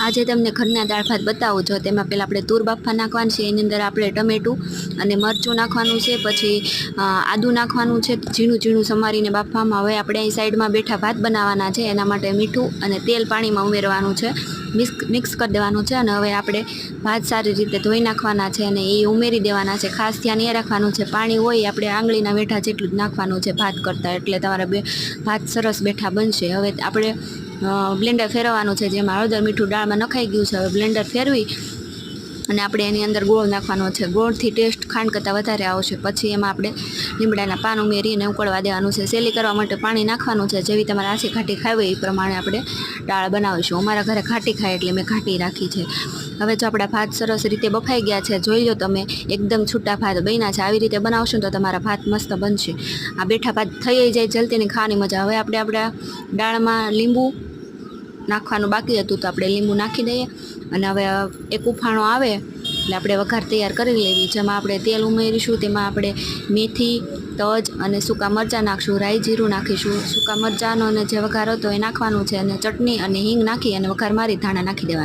આજે તમને ઘરના દાળ ભાત બતાવું જો તેમાં પહેલાં આપણે તૂર બાફવા નાખવાનું છે, એની અંદર આપણે ટમેટું અને મરચું નાખવાનું છે, પછી આદું નાખવાનું છે ઝીણું ઝીણું સમારીને બાફવામાં. હવે આપણે અહીં સાઈડમાં બેઠા ભાત બનાવવાના છે, એના માટે મીઠું અને તેલ પાણીમાં ઉમેરવાનું છે, મિક્સ કરી દેવાનું છે. અને હવે આપણે ભાત સારી રીતે ધોઈ નાખવાના છે અને એ ઉમેરી દેવાના છે. ખાસ ધ્યાન એ રાખવાનું છે પાણી હોય આપણે આંગળીના વેઢા જેટલું જ નાખવાનું છે ભાત કરતાં, એટલે તમારા ભાત સરસ બેઠા બનશે. હવે આપણે બ્લેન્ડર ફેરવવાનું છે, જેમાં હળદર મીઠું દાળમાં નખાઈ ગયું છે. હવે બ્લેન્ડર ફેરવી અને આપણે એની અંદર ગોળ નાખવાનો છે. ગોળથી ટેસ્ટ ખાંડ કરતાં વધારે આવશે. પછી એમાં આપણે લીમડાના પાન ઉમેરીને ઉકળવા દેવાનું છે. સેલી કરવા માટે પાણી નાખવાનું છે. જેવી તમારે આછી ઘાટી ખાવી હોય એ પ્રમાણે આપણે દાળ બનાવીશું. અમારા ઘરે ઘાટી ખાય એટલે મેં ઘાટી રાખી છે. હવે જો આપણા ભાત સરસ રીતે બફાઈ ગયા છે, જોઈ લો તમે એકદમ છૂટા ભાત બન્યા છે. આવી રીતે બનાવશો તો તમારા ભાત મસ્ત બનશે. આ બેઠા ભાત થઈ જાય જલ્દીની ખાવાની મજા. હવે આપણે આપણા દાળમાં લીંબુ નાખવાનું બાકી હતું તો આપણે લીંબુ નાખી દઈએ. અને હવે એક ઉફાણો આવે એટલે આપણે વઘાર તૈયાર કરી લેવી. જેમાં આપણે તેલ ઉમેરીશું, તેમાં આપણે મેથી, તજ અને સૂકા મરચાં નાખશું, રાઈ જીરું નાખીશું. સૂકા મરચાંનો અને જે વઘાર હતો એ નાખવાનું છે, અને ચટણી અને હિંગ નાખી અને વઘાર મારી ધાણા નાખી દેવાના.